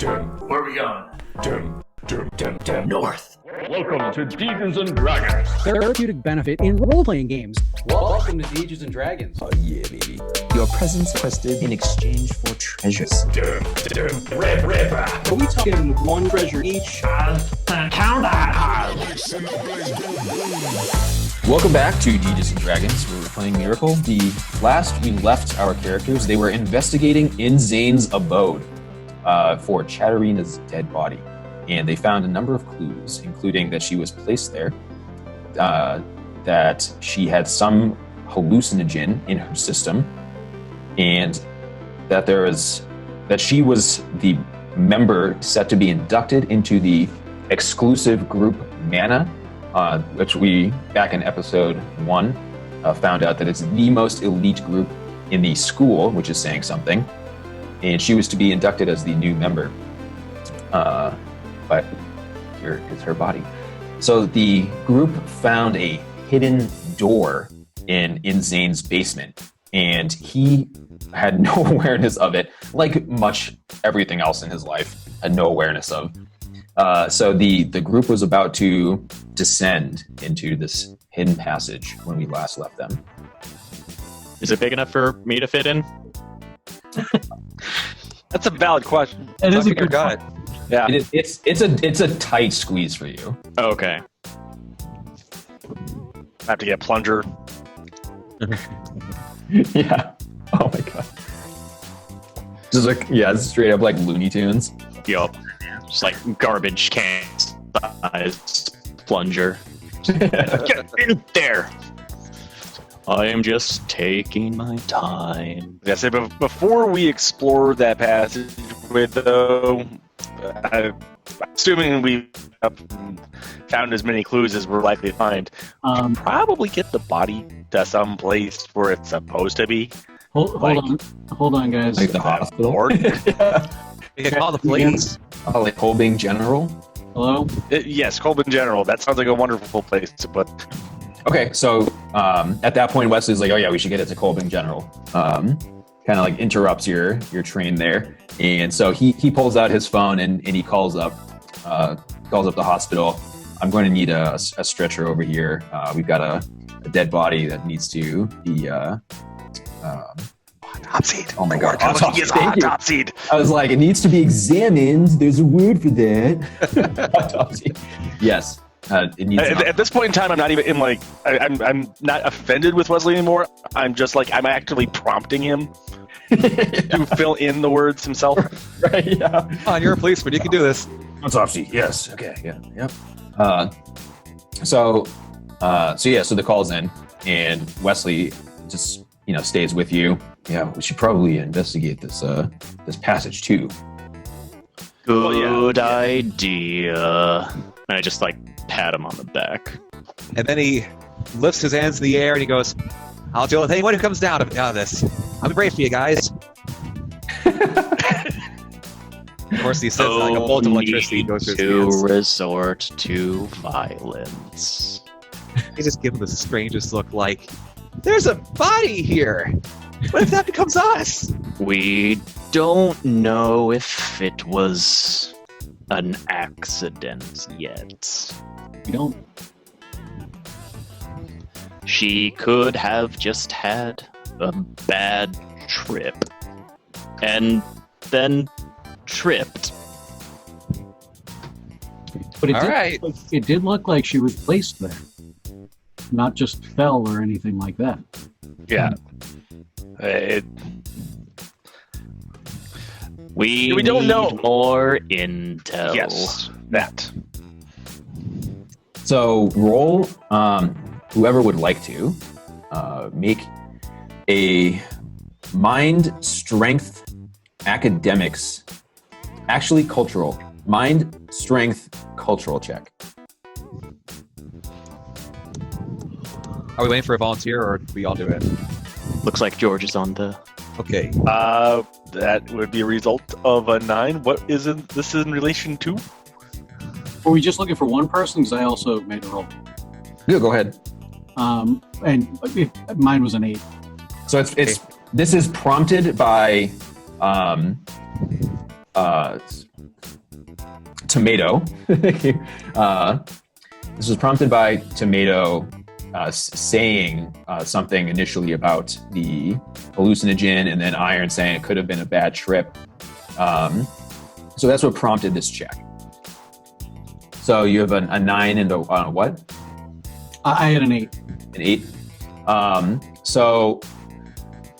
Where are we going? North. Welcome to Dungeons and Dragons. Therapeutic benefit in role-playing games. Welcome to Dungeons and Dragons. Oh yeah, baby. Your presence quested in exchange for treasures. Ripper. Are we talking one treasure each? Welcome back to Dungeons and Dragons. We're playing Miracle. The last we left our characters, they were investigating in Zane's abode for Chatterina's dead body. And they found a number of clues, including that she was placed there, that she had some hallucinogen in her system, and that she was the member set to be inducted into the exclusive group Mana, which we, back in episode 1, found out that it's the most elite group in the school, which is saying something. And she was to be inducted as the new member. But here is her body. So the group found a hidden door in Zane's basement, and he had no awareness of it, like much everything else in his life, had no awareness of. So the group was about to descend into this hidden passage when we last left them. Is it big enough for me to fit in? That's a valid question. It is a good gut. Yeah. It's a tight squeeze for you. Oh, okay. I have to get a plunger. Yeah. Oh my god. Just like, yeah, it's straight up like Looney Tunes. Yup. Just like garbage can size plunger. Get in there. I am just taking my time. I say, but before we explore that passage, though, assuming we found as many clues as we're likely to find, we should probably get the body to some place where it's supposed to be. Hold on, guys. Like the hospital. You can call the police. Oh, like Colbing General. Hello? Yes, Colbing General. That sounds like a wonderful place to put. Okay, so at that point, Wesley's like, "Oh yeah, we should get it to Colbing General." Kind of like interrupts your train there, and so he pulls out his phone and he calls up the hospital. I'm going to need a stretcher over here. We've got a dead body that needs to be Autopsied. Oh my god! Autopsied. I was like, it needs to be examined. There's a word for that. Autopsy. Yes. It needs at this point in time, I'm not even in like I'm not offended with Wesley anymore. I'm just like I'm actively prompting him to fill in the words himself. Right? Yeah. Come on, you're a policeman. You can do this. Autopsy. Yes. Okay. Yeah. Yep. So the call's in, and Wesley just stays with you. Yeah, we should probably investigate this passage too. Good idea. And I just pat him on the back. And then he lifts his hands in the air and he goes, "I'll deal with anyone who comes down out of this. I'm brave for you guys." Of course, he says like a bolt of electricity goes through his hands. Resort to violence. He just gives him the strangest look like, "There's a body here. What if that becomes us?" We don't know if it was an accident yet. We don't. She could have just had a bad trip and then tripped. But All right. It did look like she was placed there, not just fell or anything like that. Yeah. We don't need know. more intel. Yes, that. So roll, whoever would like to, make a mind strength academics, actually cultural, mind strength cultural check. Are we waiting for a volunteer or do we all do it? Looks like George is on the... Okay. That would be a result of a 9. What is this in relation to? Were we just looking for one person? Because I also made a roll. Yeah, go ahead. And mine was an 8. So it's this is prompted by Tomato. This was prompted by Tomato saying something initially about the hallucinogen, and then Iron saying it could have been a bad trip. So that's what prompted this check. So you have a 9 and a what? I had an 8. An 8. So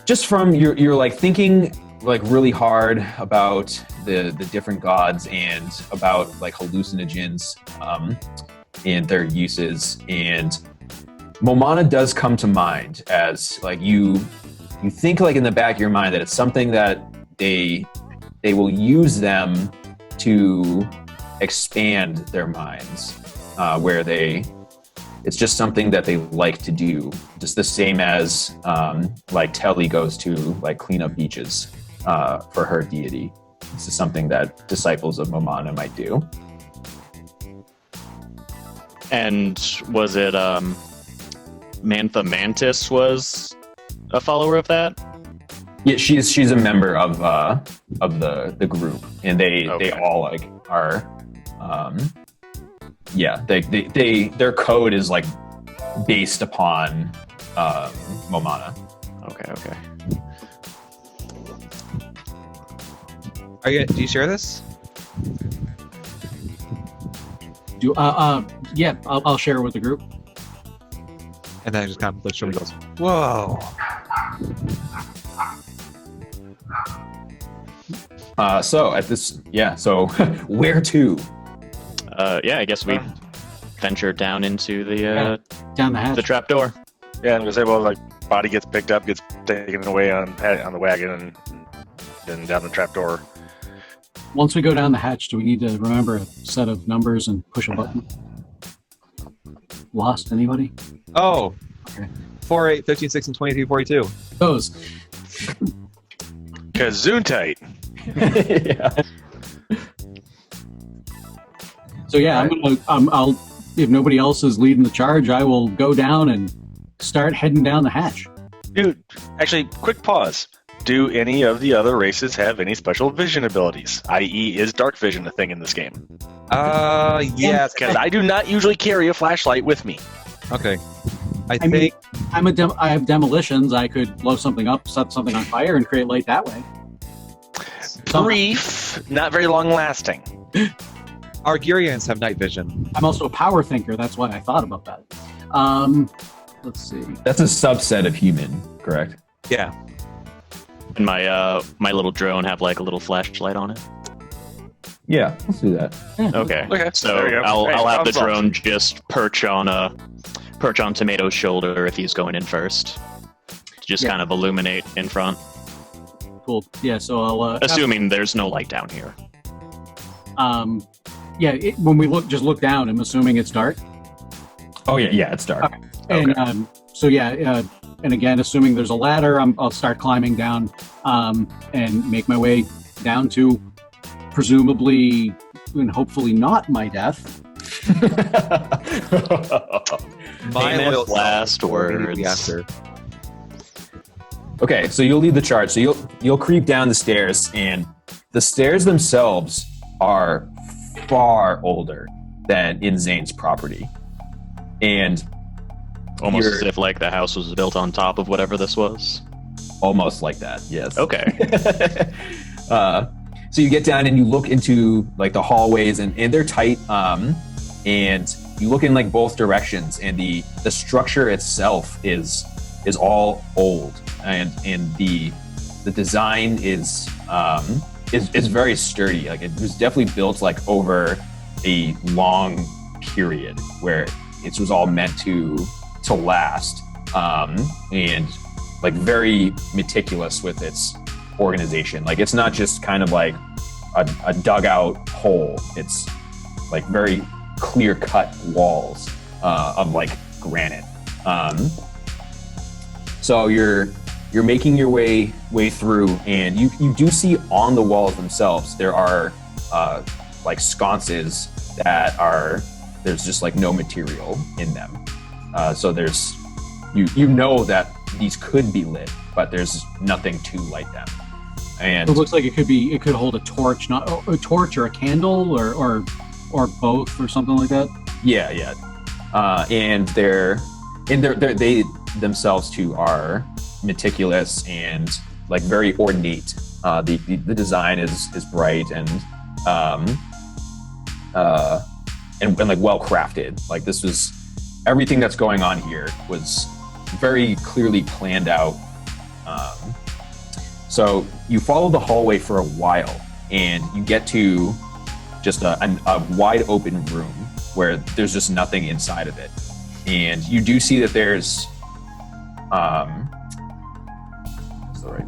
just from you're like thinking like really hard about the different gods and about like hallucinogens and their uses, and Momana does come to mind as like you think like in the back of your mind that it's something that they will use them to expand their minds, where it's just something that they like to do, just the same as like Telly goes to like clean up beaches for her deity. This is something that disciples of Momana might do. And was it Mantha Mantis was a follower of that? Yeah, she's a member of the group, and they all like are their code is like based upon Momana. Okay. Do you share this? Yeah, I'll share it with the group. And then I just kind of looks over and goes, "Whoa." So where to? I guess we venture down into the Down the hatch. the trap door. Yeah, I'm gonna say, well, like body gets picked up, gets taken away on the wagon, and then down the trapdoor. Once we go down the hatch, do we need to remember a set of numbers and push a button? Lost anybody? Oh. Okay. 4, 8, 15, 16, 23, 42. Those. Kazoon-tight. Yeah. So yeah, I'll if nobody else is leading the charge, I will go down and start heading down the hatch. Dude, actually, quick pause. Do any of the other races have any special vision abilities? I.e., is dark vision a thing in this game? Yes. Because I do not usually carry a flashlight with me. Okay. I mean, think I have demolitions. I could blow something up, set something on fire, and create light that way. Brief, not very long lasting. Argirians have night vision. I'm also a power thinker. That's why I thought about that. Let's see. That's a subset of human, correct? Yeah. And my little drone have like a little flashlight on it. Yeah, let's do that. Okay. Okay. So There you go. I'll have the problem drone just perch on Tomato's shoulder if he's going in first. Just kind of illuminate in front. Cool. Yeah. So I'll Assuming there's no light down here. When we look down, I'm assuming it's dark. Oh yeah, it's dark. Okay. And and again, assuming there's a ladder, I'll start climbing down and make my way down to presumably and hopefully not my death. My Famous loyal last immediately words. after. Okay, so you'll lead the charge. So you'll creep down the stairs, and the stairs themselves are far older than in Zane's property, and Almost as if like the house was built on top of whatever this was. almost like that. Yes. Okay. So you get down and you look into like the hallways, and they're tight. And you look in like both directions, and the structure itself is all old, and the design is very sturdy. Like it was definitely built like over a long period where it was all meant to last, and like very meticulous with its organization. Like it's not just kind of like a dugout hole. It's like very clear cut walls of like granite. So you're making your way through, and you do see on the walls themselves there are like sconces that there's just like no material in them. So there's you know that these could be lit, but there's nothing to light them. And It looks like it could hold a torch, not a torch or a candle or both or something like that. yeah, and they themselves too are meticulous and like very ornate. The design is bright and like well crafted. Like this was everything that's going on here was very clearly planned out. So you follow the hallway for a while, and you get to just a wide open room where there's just nothing inside of it. And you do see that there's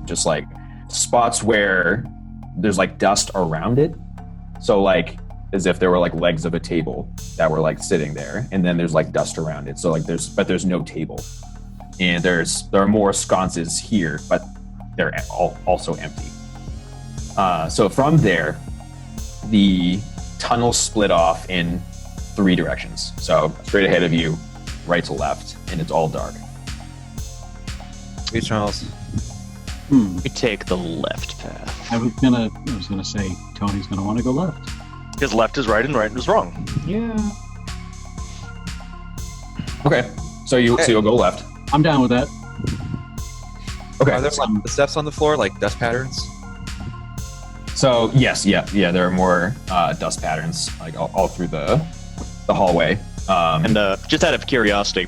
just like spots where there's like dust around it. So like as if there were like legs of a table that were like sitting there, and then there's like dust around it. So like there's no table. And there are more sconces here, but they're also empty. So from there, the tunnel split off in 3 directions. So straight ahead of you, right to left, and it's all dark. Hey, Charles. We take the left path. I was gonna say Tony's gonna want to go left. Because left is right and right is wrong. Yeah, Okay, so you'll go left. I'm down with that. Okay, Are there like the steps on the floor, like dust patterns? so yes, there are more dust patterns like all through the hallway. And just out of curiosity,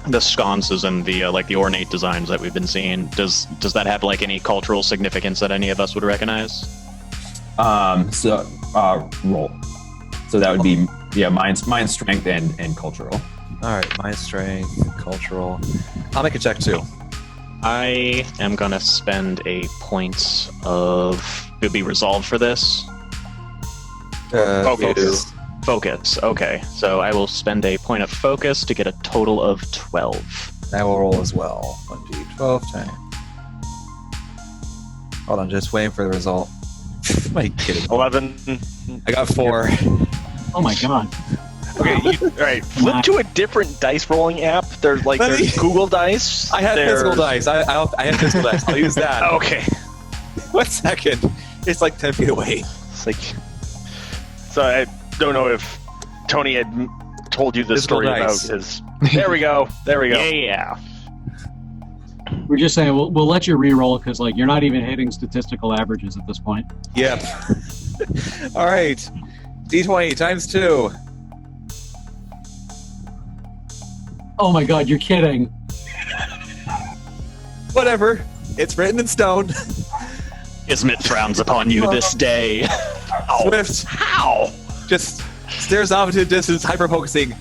the sconces and the like the ornate designs that we've been seeing, does that have like any cultural significance that any of us would recognize? Roll. So that would be mind strength and cultural. All right, mind strength, cultural. I'll make a check too. I am gonna spend a point of it would be resolved for this. Focus. Focus. Okay, so I will spend a point of focus to get a total of 12. I will roll as well. 1d12 10. Hold on, just waiting for the result. Am I kidding? 11. I got 4. Oh my god. Okay, all right. Flip to a different dice rolling app. There's Google Dice. I have physical dice. I have physical dice. I'll use that. Okay. 1 second. It's like 10 feet away. It's like, so I don't know if Tony had told you the Physical story dice. about his. There we go. Yeah. We're just saying we'll let you re-roll because like you're not even hitting statistical averages at this point. Yep. All right. D20 times 2. Oh my god, you're kidding. Whatever. It's written in stone. Kismet frowns upon you this day. Swift. How? Just stares off into the distance, hyper focusing.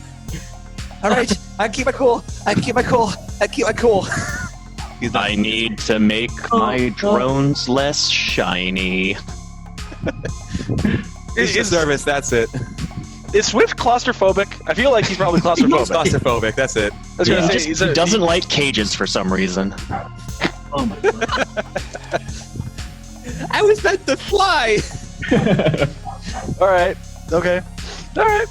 All right. I keep my cool. He's not. I need to make my drones less shiny. He's just nervous. That's it. Is Swift claustrophobic? I feel like he's probably claustrophobic. He's claustrophobic. That's it. I was gonna say, He doesn't like cages for some reason. Oh my god. I was meant to fly. All right. Okay. All right.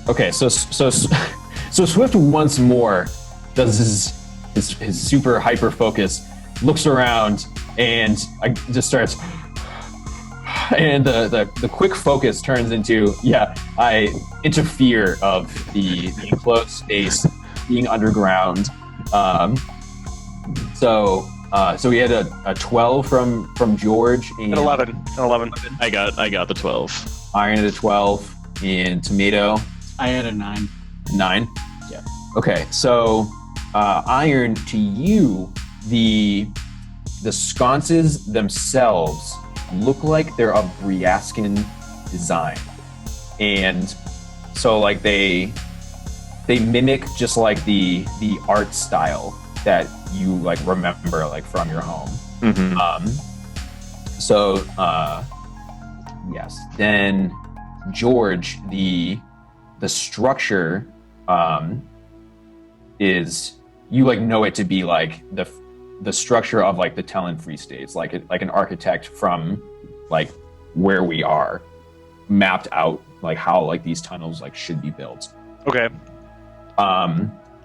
Okay, so Swift once more does his super hyper focus, looks around, and just starts. And the quick focus turns into I interfere of the enclosed space being underground. So we had a 12 from George and 11. I got the 12. Iron at a 12 and Tomato I had a 9. 9. Yeah. Okay, so Iron, to you, the sconces themselves look like they're of Briaskin design, and so like they mimic just like the art style that you like remember like from your home. Mm-hmm. Yes. Then George, the structure is, you like know it to be like the structure of like the Talon Free States, like an architect from like where we are mapped out like how like these tunnels like should be built. Okay.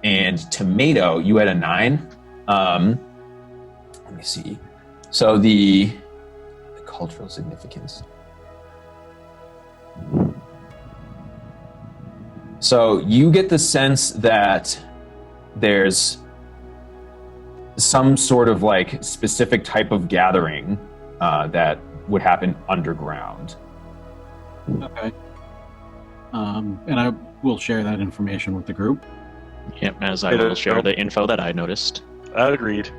And Tomato, you had a 9. Let me see. So the cultural significance. So you get the sense that there's some sort of like specific type of gathering that would happen underground. Okay. And I will share that information with the group. Yep, as I will share the info that I noticed. Agreed.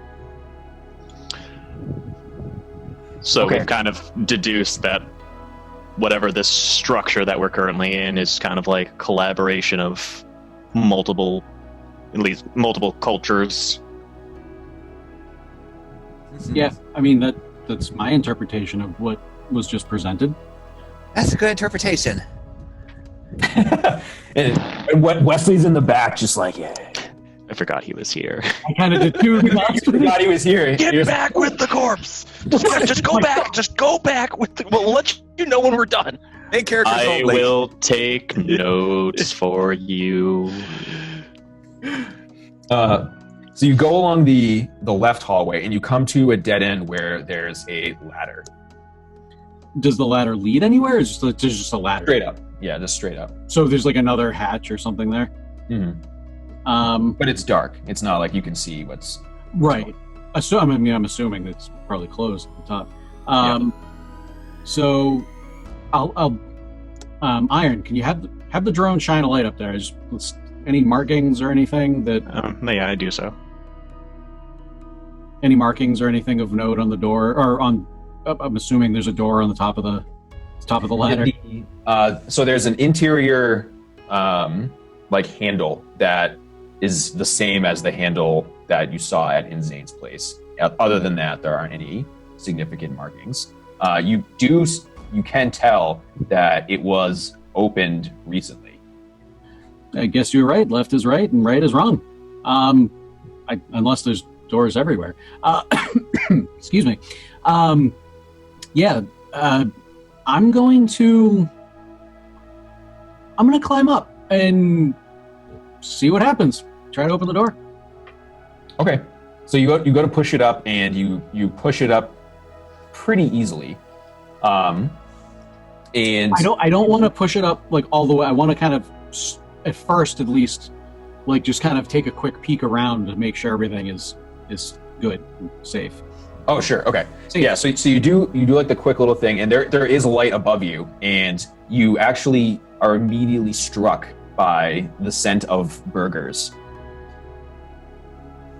So Okay. we've kind of deduced that whatever this structure that we're currently in is kind of like collaboration of multiple, at least multiple cultures. Yeah, I mean that's my interpretation of what was just presented. That's a good interpretation. and Wesley's in the back, just like, yeah. I forgot he was here. I kind of did too. I forgot he was here. Get back with the corpse. Just go back. Just go back with the. We'll let you know when we're done. Main characters I only. will take notes for you. So you go along the left hallway and you come to a dead end where there's a ladder. Does the ladder lead anywhere? Or is there's just a ladder? Straight up. Yeah, just straight up. So there's like another hatch or something there. But it's dark. It's not like you can see what's Right. I'm assuming it's probably closed at the top. So I'll Iron, can you have the drone shine a light up there? Any markings or anything that May I do so? any markings or anything of note on the door or on I'm assuming there's a door on the top of the ladder. So there's an interior like handle that is the same as the handle that you saw at Inzane's place. Other than that, there aren't any significant markings. You can tell that it was opened recently. I guess you're right. Left is right and right is wrong. Unless there's doors everywhere. Excuse me. I'm going to climb up and see what happens. Try to open the door. Okay. So you go to push it up, and you push it up pretty easily. And I don't want to push it up like all the way. I want to kind of, at first at least, like just kind of take a quick peek around to make sure everything is good and safe. Oh, sure. Okay. So, Yeah. So you do like the quick little thing, and there is light above you, and you actually are immediately struck by the scent of burgers.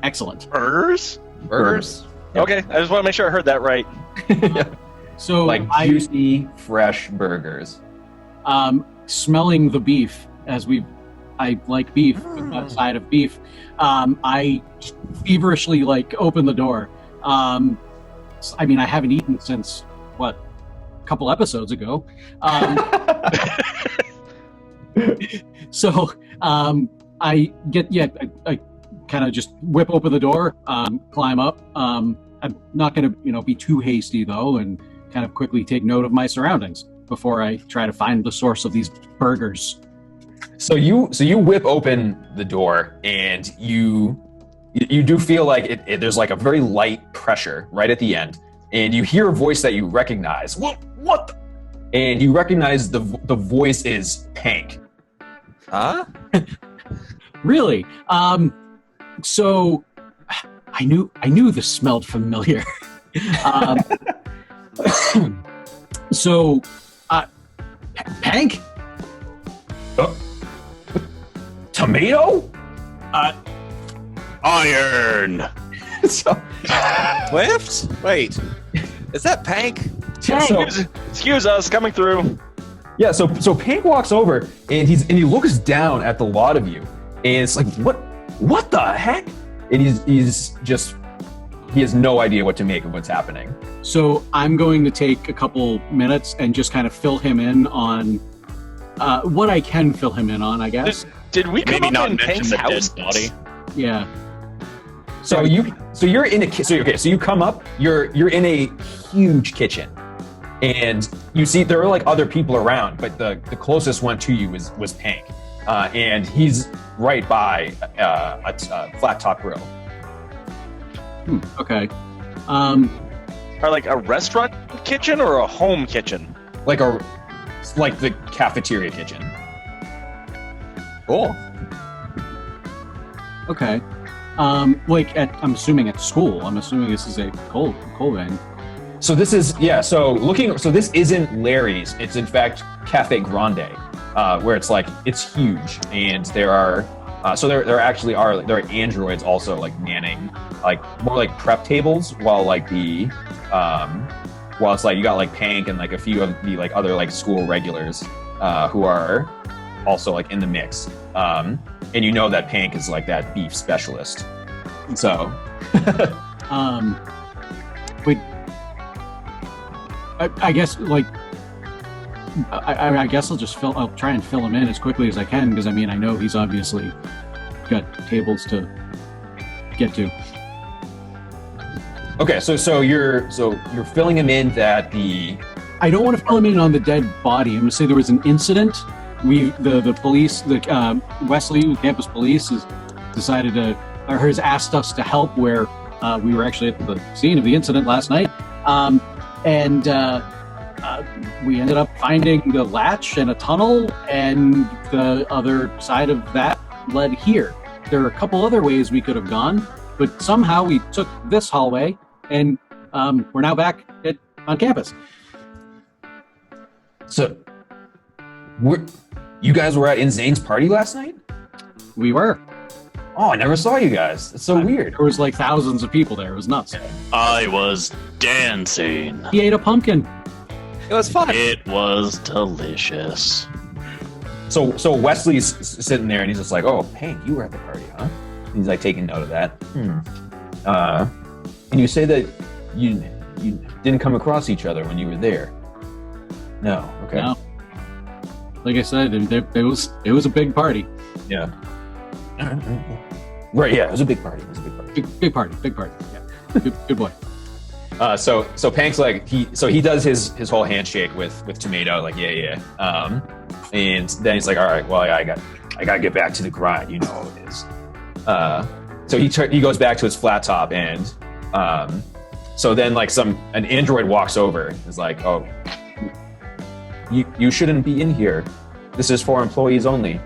Excellent. Burgers? Burgers. Yep. Okay, I just want to make sure I heard that right. So Like juicy, fresh burgers. Smelling the beef I like beef, but not side of beef. I feverishly open the door. I haven't eaten since a couple episodes ago. So I kind of just whip open the door, climb up. I'm not going to be too hasty though, and kind of quickly take note of my surroundings before I try to find the source of these burgers. So you whip open the door, and you do feel like there's like a very light pressure right at the end, and you hear a voice that you recognize. What? And you recognize the voice is Pank. Huh? Really? So I knew this smelled familiar. So, Pank? Tomato? Iron! So, Swift? Wait. Is that Pank? Excuse us, coming through. yeah, so Pank walks over, and he looks down at the lot of you, and it's like, what the heck? And he has no idea what to make of what's happening. So I'm going to take a couple minutes and just kind of fill him in on what I can fill him in on, I guess. Did we come Maybe up not in mention Pank's the house? dead body. Yeah. So you're in so you come up, you're in a huge kitchen, and you see there are like other people around, but the closest one to you was Pank, and he's right by a flat top grill. Okay. are like a restaurant kitchen or a home kitchen? like the cafeteria kitchen. Cool. Okay. I'm assuming at school. I'm assuming this is a Colbing. So this is So this isn't Larry's. It's in fact Cafe Grande, where it's huge, and there are there are androids also like manning more like prep tables, while it's like you got like Pank and like a few of the like other like school regulars who are also like in the mix. And you know that Pank is like that beef specialist. So Wait. I guess like I guess I'll try and fill him in as quickly as I can, because I mean I know he's obviously got tables to get to. okay, so you're filling him in that I don't want to fill him in on the dead body. I'm going to say there was an incident. The police, Wesley campus police, has decided has asked us to help where we were actually at the scene of the incident last night, and we ended up finding the latch and a tunnel, and the other side of that led here. There are a couple other ways we could have gone, but somehow we took this hallway, and we're now back on campus. So you guys were at Zane's party last night? We were. Oh, I never saw you guys. It's so weird. There was like thousands of people there. It was nuts. I was dancing. He ate a pumpkin. It was fun. It was delicious. So Wesley's sitting there and he's just like, "Oh, Hank, you were at the party, huh?" And he's like taking note of that. And you say that you didn't come across each other when you were there. No. Okay. No. Like I said, it was a big party. Yeah. Right. Yeah. It was a big party. Big party. Yeah. Good boy. So Pank's like he does his whole handshake with Tomato, like yeah. And then he's like, all right, well I gotta get back to the grind, you know how it is. So he goes back to his flat top, and so then like an android walks over and is like, oh, you shouldn't be in here. This is for employees only.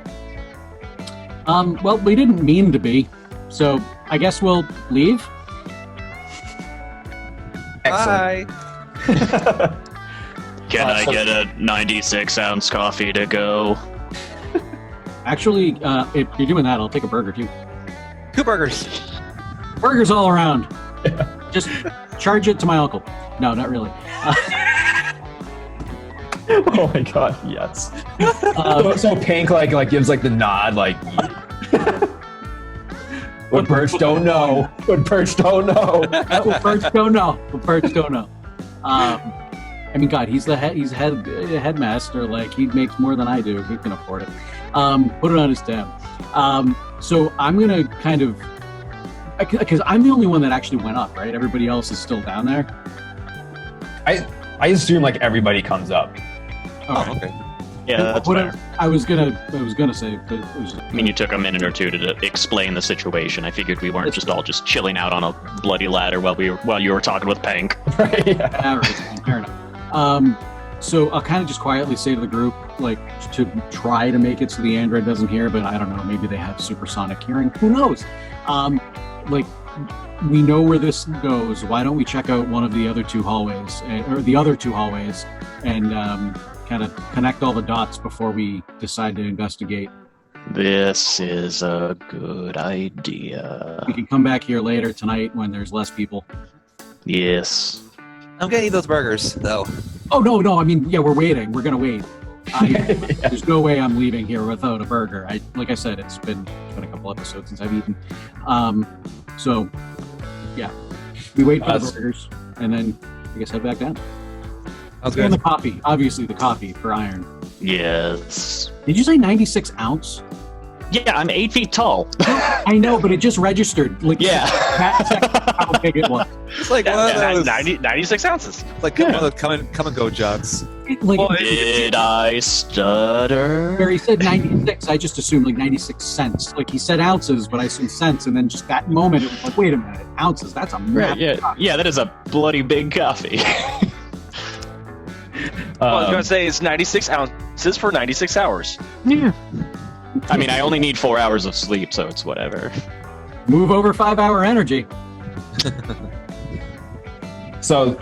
Well, we didn't mean to be, so I guess we'll leave. Bye. Can I get a 96-ounce coffee to go? Actually, if you're doing that, I'll take a burger too. 2 burgers. Burgers all around. Just charge it to my uncle. No, not really. Oh my god, yes. So Pank like gives like the nod, like what Birch don't know. What Birch don't know. What Birch don't know. I mean, God, he's headmaster. Like, he makes more than I do. He can afford it. Put it on his tab. So I'm gonna kind of, because I'm the only one that actually went up, right? Everybody else is still down there. I assume like everybody comes up. Okay. Okay. Yeah, that's fair. I was gonna say, but it was. I mean, you took a minute or two to explain the situation. I figured we weren't just all chilling out on a bloody ladder while you were talking with Pank. Right. Yeah. All right, fair enough. So I'll kind of just quietly say to the group, like, to try to make it so the android doesn't hear, but I don't know, maybe they have supersonic hearing. Who knows? Like, we know where this goes. Why don't we check out one of the other 2 hallways, or the other 2 hallways, and kind of connect all the dots before we decide to investigate. This is a good idea. We can come back here later tonight when there's less people. Yes. I'm gonna eat those burgers, though. Oh, no, I mean, yeah, we're waiting. We're going to wait. There's no way I'm leaving here without a burger. Like I said, it's been a couple episodes since I've eaten. So, yeah. We wait for the burgers, and then I guess head back down. Sounds And good. the coffee. Obviously, the coffee for iron. Yes. Did you say 96 ounce? Yeah, I'm 8 feet tall. I know, but it just registered. Like, Yeah. that's how big it was. It's like one of those, 96 ounces. like one of those come and go jugs. Like, Well, Did I stutter? where he said 96, I just assumed like 96 cents. Like he said ounces, but I assumed cents, and then just that moment, it was like, wait a minute, ounces? That's a Right, massive yeah, that is a bloody big coffee. Well, I was going to say it's 96 ounces for 96 hours. Yeah. I mean, I only need 4 hours of sleep, so it's whatever. Move over 5-hour energy. So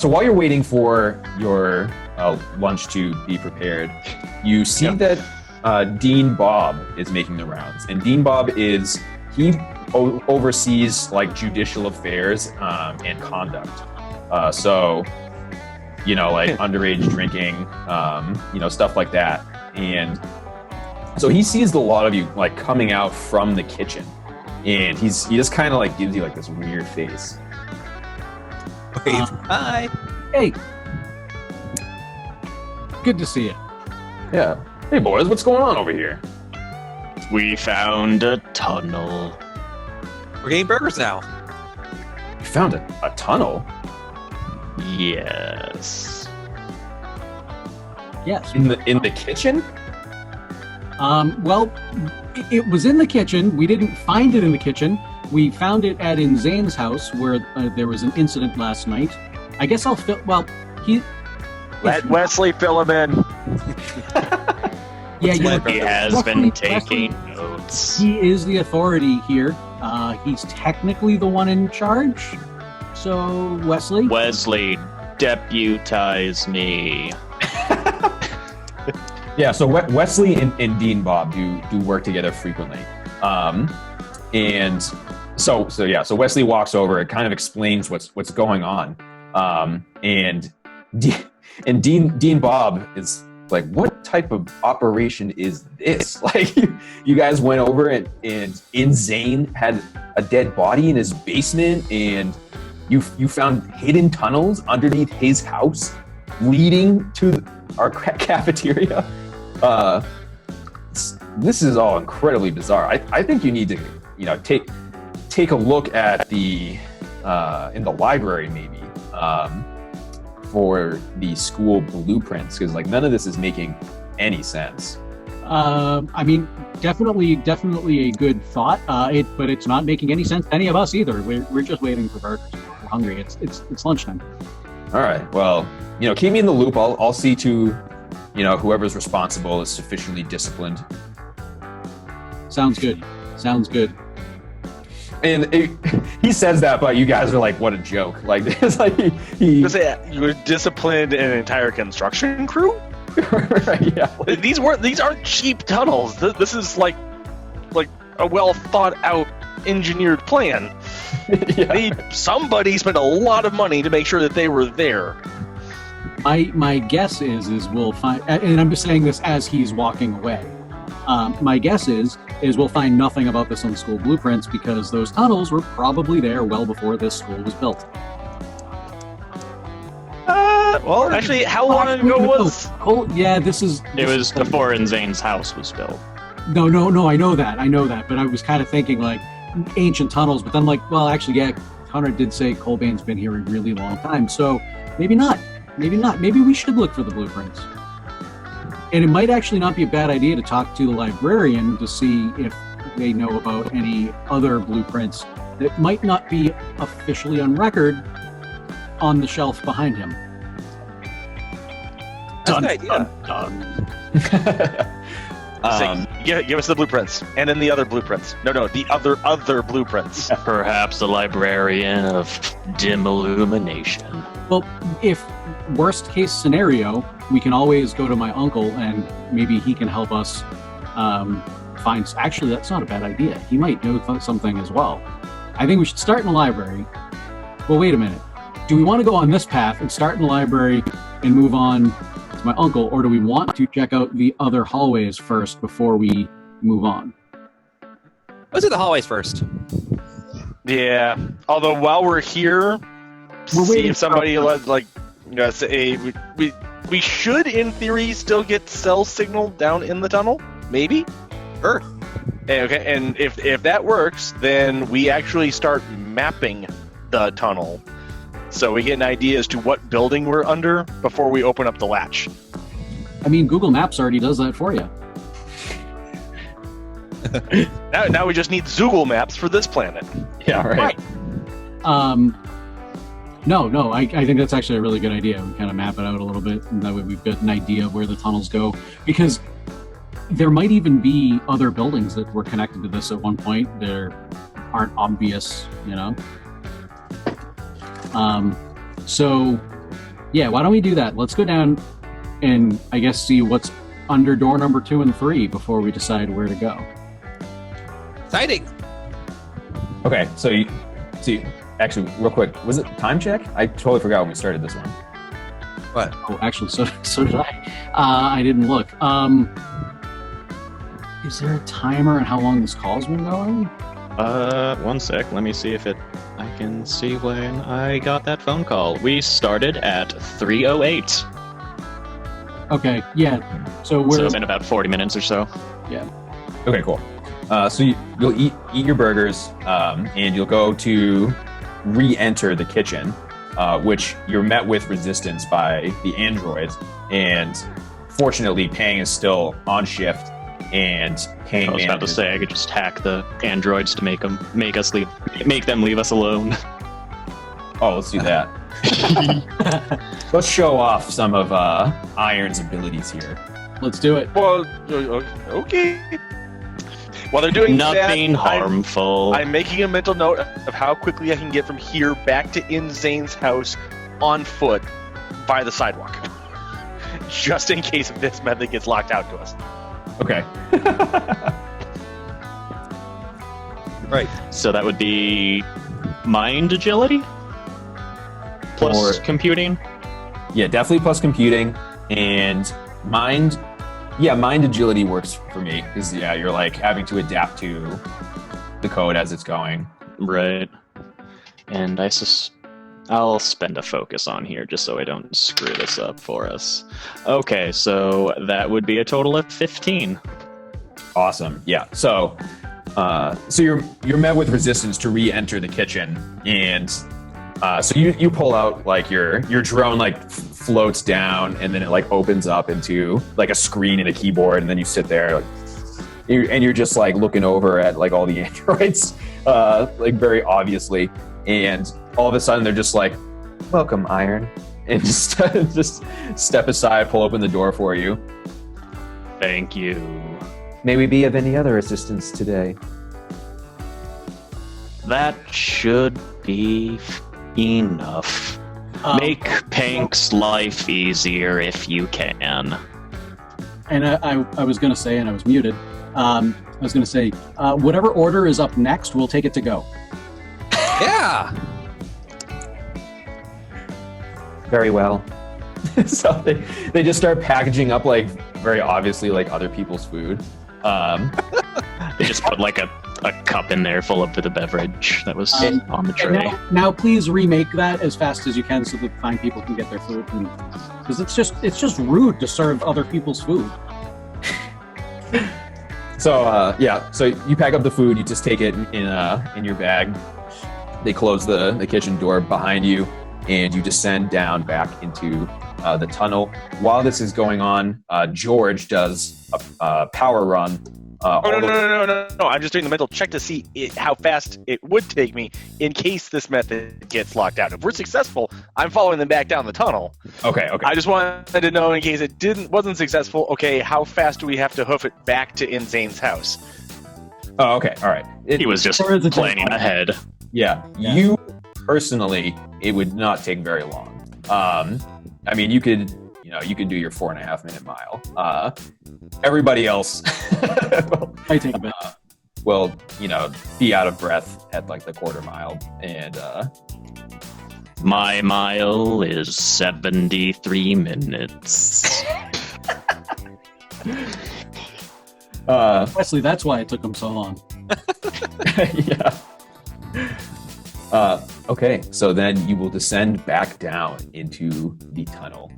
while you're waiting for your lunch to be prepared, you see that Dean Bob is making the rounds, and Dean Bob oversees like judicial affairs and conduct. So, like underage drinking, stuff like that, and so he sees a lot of you like coming out from the kitchen, and he just kind of like gives you like this weird face. Hi. Hey, good to see you. Yeah. Hey boys, what's going on over here? We found a tunnel. We're getting burgers now. You found a tunnel Yes. Yes. in the kitchen. Well, it was in the kitchen. We didn't find it in the kitchen. We found it at Zane's house, where there was an incident last night. I guess I'll fill. Well, Let Wesley fill him in. yeah, Let He has Wesley- been taking notes. he is the authority here. He's technically the one in charge. So, Wesley. Wesley, deputize me. Yeah, so Wesley and Dean Bob do work together frequently, and so Wesley walks over and kind of explains what's going on, and Dean Bob is like, what type of operation is this? Like, you guys went over and in Zane had a dead body in his basement, and you found hidden tunnels underneath his house leading to our cafeteria. This is all incredibly bizarre. I think you need to, take a look at the in the library maybe for the school blueprints, because like none of this is making any sense. I mean, definitely a good thought. But it's not making any sense to any of us either. We're just waiting for burgers. We're hungry. It's lunchtime. All right. Well, keep me in the loop. I'll see to, whoever's responsible is sufficiently disciplined. Sounds good. And he says that, but you guys are like, what a joke. Like, it's like he You disciplined an entire construction crew? right, yeah. Like, These aren't cheap tunnels. This is like a well thought out engineered plan. yeah. Somebody spent a lot of money to make sure that they were there. My guess is we'll find, and I'm just saying this as he's walking away. My guess is we'll find nothing about this on the school blueprints, because those tunnels were probably there well before this school was built. Well, actually, how long ago was? This is. It was before Zane's house was built. No. I know that. But I was kind of thinking like ancient tunnels. But then I'm like, well, actually, yeah, Connor did say Colbing's been here a really long time. So maybe not. Maybe we should look for the blueprints. And it might actually not be a bad idea to talk to the librarian to see if they know about any other blueprints that might not be officially on record on the shelf behind him. That's a good idea. Give us the blueprints, and then the other blueprints. No, the other blueprints. Perhaps the librarian of dim illumination. Well, if worst case scenario, we can always go to my uncle and maybe he can help us find. Actually, that's not a bad idea. He might know something as well. I think we should start in the library. Well, wait a minute. Do we want to go on this path and start in the library and move on to my uncle, or do we want to check out the other hallways first before we move on? Let's do the hallways first. Yeah. Although while we're here, We're see waiting if somebody say we should in theory still get cell signal down in the tunnel. Maybe. Sure. Okay, and if that works, then we actually start mapping the tunnel, so we get an idea as to what building we're under before we open up the latch. I mean, Google Maps already does that for you. Now we just need Zoogle maps for this planet. Yeah, right. No, I think that's actually a really good idea. We kind of map it out a little bit, and that way we've got an idea of where the tunnels go. Because there might even be other buildings that were connected to this at one point. There aren't obvious, you know. So, yeah, why don't we do that? Let's go down and I guess see what's under door number 2 and 3 before we decide where to go. Exciting. Okay, so you actually, real quick, was it time check? I totally forgot when we started this one. What? Oh, actually, so did I. I didn't look. Is there a timer on how long this call's been going? 1 sec. Let me see if I can see when I got that phone call. We started at 3:08. Okay, yeah. So So we're it's been about 40 minutes or so. Okay, cool. So you'll eat your burgers, and you'll go to re-enter the kitchen, which you're met with resistance by the androids. And fortunately, Pang is still on shift, and Pang I was about to say I could just hack the androids to make them leave us alone. Oh, let's do that. Let's show off some of Iron's abilities here. let's do it. Well, okay. While they're doing Nothing that, harmful. I'm making a mental note of how quickly I can get from here back to Zane's house on foot by the sidewalk. Just in case if this method gets locked out to us. Okay. Right. So that would be mind agility plus Or- computing. Yeah, definitely plus computing and mind. Yeah, mind agility works for me because you're like having to adapt to the code as it's going. Right. And I'll spend a focus on here just so I don't screw this up for us. Okay, so that would be a total of 15. Awesome. Yeah. So you're met with resistance to re-enter the kitchen, and so you pull out like your drone like floats down, and then it like opens up into like a screen and a keyboard, and then you sit there and you're just like looking over at like all the androids, like very obviously, and all of a sudden they're just like, "Welcome, Iron," and just step aside, pull open the door for you. Thank you. May we be of any other assistance today? That should be enough. Make Pank's life easier if you can. And I was going to say, and I was muted, I was going to say, whatever order is up next, we'll take it to go. Yeah. Very well. So they just start packaging up like very obviously like other people's food. They just put like a cup in there full of the beverage that was on the And tray. now please remake that as fast as you can so that fine people can get their food. Because it's just rude to serve other people's food. So so you pack up the food, you just take it in your bag. They close the kitchen door behind you, and you descend down back into the tunnel. While this is going on, George does a power run. No. I'm just doing the mental check to see how fast it would take me in case this method gets locked out. If we're successful, I'm following them back down the tunnel. Okay. I just wanted to know in case it wasn't successful. Okay, how fast do we have to hoof it back to Zane's house? Oh, okay. All right. He was just Or is it planning just- ahead. Yeah. You personally, it would not take very long. I mean, you could do your 4.5 minute mile. Everybody else I take a bit. will, be out of breath at like the quarter mile. And My mile is 73 minutes. Wesley, that's why it took them so long. yeah. Okay, so then you will descend back down into the tunnel.